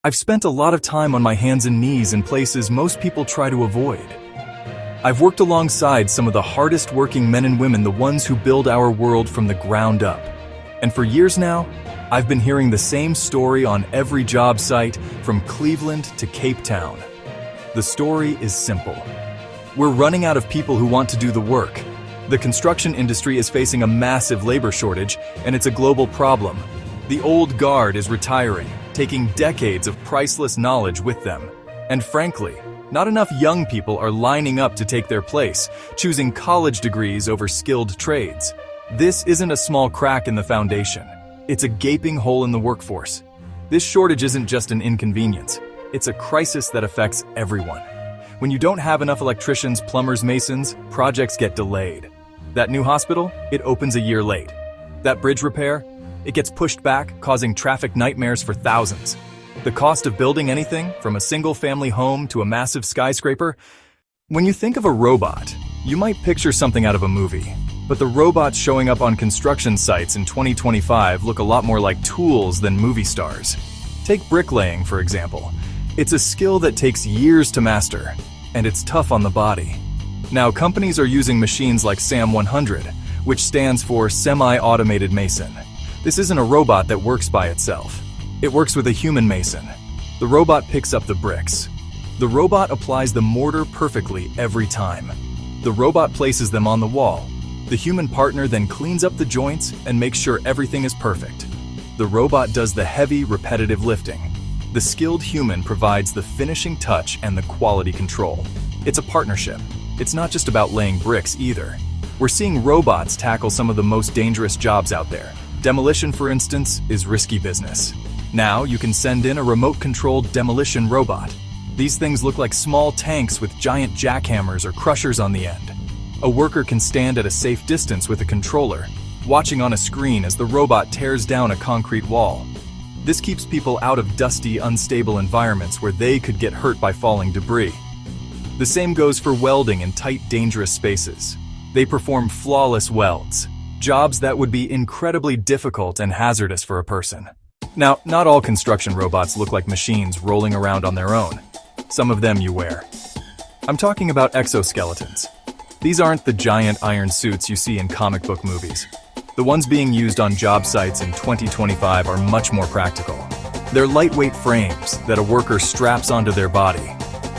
I've spent a lot of time on my hands and knees in places most people try to avoid. I've worked alongside some of the hardest working men and women, the ones who build our world from the ground up. And for years now, I've been hearing the same story on every job site, from Cleveland to Cape Town. The story is simple. We're running out of people who want to do the work. The construction industry is facing a massive labor shortage, and it's a global problem. The old guard is retiring, taking decades of priceless knowledge with them. And frankly, not enough young people are lining up to take their place, choosing college degrees over skilled trades. This isn't a small crack in the foundation. It's a gaping hole in the workforce. This shortage isn't just an inconvenience. It's a crisis that affects everyone. When you don't have enough electricians, plumbers, masons, projects get delayed. That new hospital, it opens a year late. That bridge repair, it gets pushed back, causing traffic nightmares for thousands. The cost of building anything, from a single-family home to a massive skyscraper. When you think of a robot, you might picture something out of a movie. But the robots showing up on construction sites in 2025 look a lot more like tools than movie stars. Take bricklaying, for example. It's a skill that takes years to master, and it's tough on the body. Now, companies are using machines like SAM 100, which stands for Semi-Automated Mason. This isn't a robot that works by itself. It works with a human mason. The robot picks up the bricks. The robot applies the mortar perfectly every time. The robot places them on the wall. The human partner then cleans up the joints and makes sure everything is perfect. The robot does the heavy, repetitive lifting. The skilled human provides the finishing touch and the quality control. It's a partnership. It's not just about laying bricks either. We're seeing robots tackle some of the most dangerous jobs out there. Demolition, for instance, is risky business. Now you can send in a remote-controlled demolition robot. These things look like small tanks with giant jackhammers or crushers on the end. A worker can stand at a safe distance with a controller, watching on a screen as the robot tears down a concrete wall. This keeps people out of dusty, unstable environments where they could get hurt by falling debris. The same goes for welding in tight, dangerous spaces. They perform flawless welds, jobs that would be incredibly difficult and hazardous for a person. Now, not all construction robots look like machines rolling around on their own. Some of them you wear. I'm talking about exoskeletons. These aren't the giant iron suits you see in comic book movies. The ones being used on job sites in 2025 are much more practical. They're lightweight frames that a worker straps onto their body.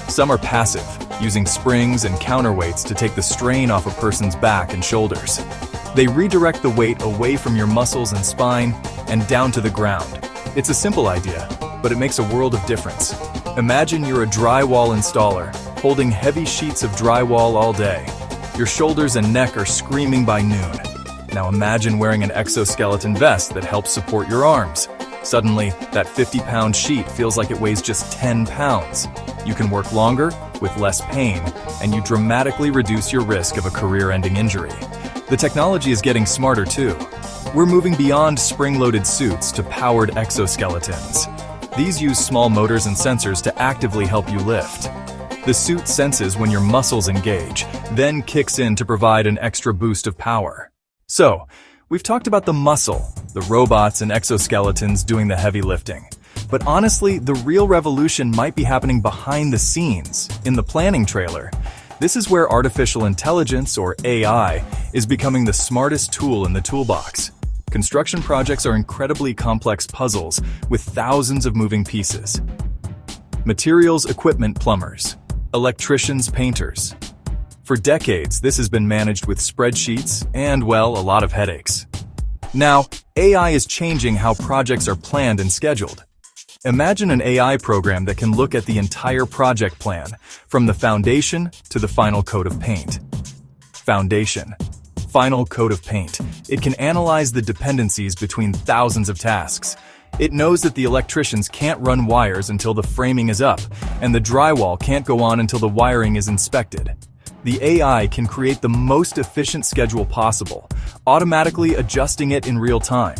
Some are passive, using springs and counterweights to take the strain off a person's back and shoulders. They redirect the weight away from your muscles and spine and down to the ground. It's a simple idea, but it makes a world of difference. Imagine you're a drywall installer, holding heavy sheets of drywall all day. Your shoulders and neck are screaming by noon. Now imagine wearing an exoskeleton vest that helps support your arms. Suddenly, that 50-pound sheet feels like it weighs just 10 pounds. You can work longer, with less pain, and you dramatically reduce your risk of a career-ending injury. The technology is getting smarter too. We're moving beyond spring-loaded suits to powered exoskeletons. These use small motors and sensors to actively help you lift. The suit senses when your muscles engage, then kicks in to provide an extra boost of power. So, we've talked about the muscle, the robots and exoskeletons doing the heavy lifting. But honestly, the real revolution might be happening behind the scenes, in the planning trailer. This is where artificial intelligence, or AI, is becoming the smartest tool in the toolbox. Construction projects are incredibly complex puzzles with thousands of moving pieces. Materials, equipment, plumbers. Electricians, painters. For decades, this has been managed with spreadsheets and, well, a lot of headaches. Now, AI is changing how projects are planned and scheduled. Imagine an AI program that can look at the entire project plan, from the foundation to the final coat of paint. Foundation. Final coat of paint. It can analyze the dependencies between thousands of tasks. It knows that the electricians can't run wires until the framing is up, and the drywall can't go on until the wiring is inspected. The AI can create the most efficient schedule possible, automatically adjusting it in real time.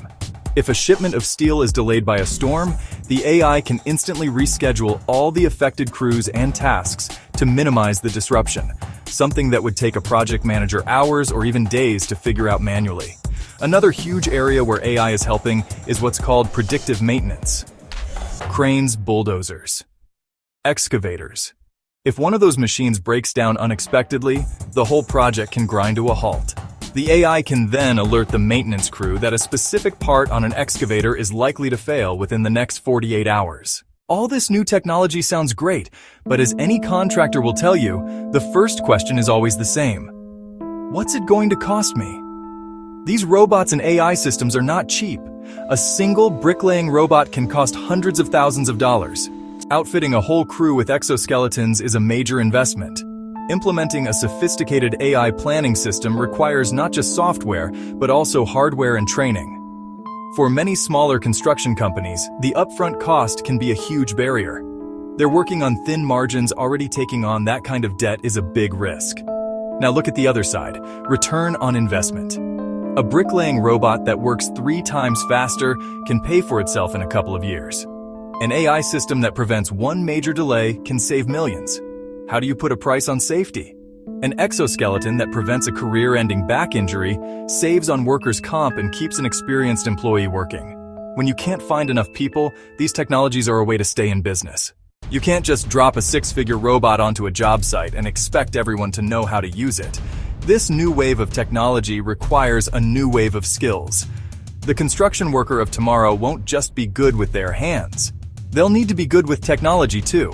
If a shipment of steel is delayed by a storm, the AI can instantly reschedule all the affected crews and tasks to minimize the disruption, something that would take a project manager hours or even days to figure out manually. Another huge area where AI is helping is what's called predictive maintenance. Cranes, bulldozers, excavators. If one of those machines breaks down unexpectedly, the whole project can grind to a halt. The AI can then alert the maintenance crew that a specific part on an excavator is likely to fail within the next 48 hours. All this new technology sounds great, but as any contractor will tell you, the first question is always the same. What's it going to cost me? These robots and AI systems are not cheap. A single bricklaying robot can cost hundreds of thousands of dollars. Outfitting a whole crew with exoskeletons is a major investment. Implementing a sophisticated AI planning system requires not just software, but also hardware and training. For many smaller construction companies, the upfront cost can be a huge barrier. They're working on thin margins. Already taking on that kind of debt is a big risk. Now look at the other side, return on investment. A bricklaying robot that works 3 times faster can pay for itself in a couple of years. An AI system that prevents one major delay can save millions. How do you put a price on safety? An exoskeleton that prevents a career-ending back injury saves on workers' comp and keeps an experienced employee working. When you can't find enough people, these technologies are a way to stay in business. You can't just drop a 6-figure robot onto a job site and expect everyone to know how to use it. This new wave of technology requires a new wave of skills. The construction worker of tomorrow won't just be good with their hands. They'll need to be good with technology too.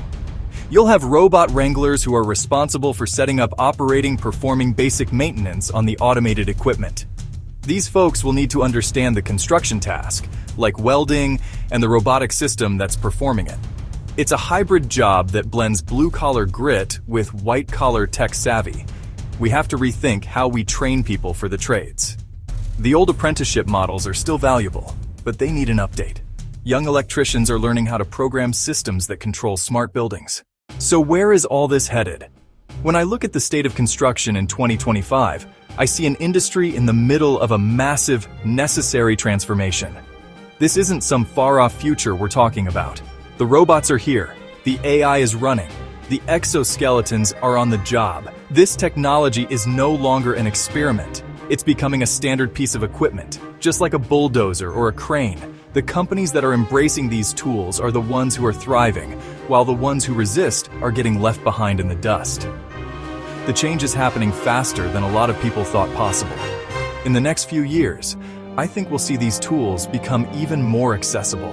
You'll have robot wranglers who are responsible for setting up, operating, performing basic maintenance on the automated equipment. These folks will need to understand the construction task, like welding, and the robotic system that's performing it. It's a hybrid job that blends blue-collar grit with white-collar tech savvy. We have to rethink how we train people for the trades. The old apprenticeship models are still valuable, but they need an update. Young electricians are learning how to program systems that control smart buildings. So where is all this headed? When I look at the state of construction in 2025, I see an industry in the middle of a massive, necessary transformation. This isn't some far-off future we're talking about. The robots are here, the AI is running, the exoskeletons are on the job. This technology is no longer an experiment. It's becoming a standard piece of equipment, just like a bulldozer or a crane. The companies that are embracing these tools are the ones who are thriving, while the ones who resist are getting left behind in the dust. The change is happening faster than a lot of people thought possible. In the next few years, I think we'll see these tools become even more accessible.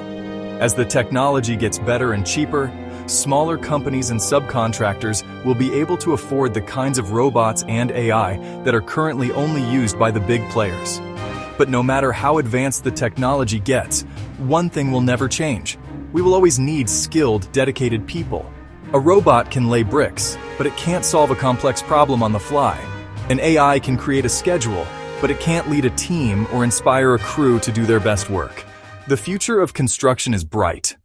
As the technology gets better and cheaper, smaller companies and subcontractors will be able to afford the kinds of robots and AI that are currently only used by the big players. But no matter how advanced the technology gets, one thing will never change. We will always need skilled, dedicated people. A robot can lay bricks, but it can't solve a complex problem on the fly. An AI can create a schedule, but it can't lead a team or inspire a crew to do their best work. The future of construction is bright,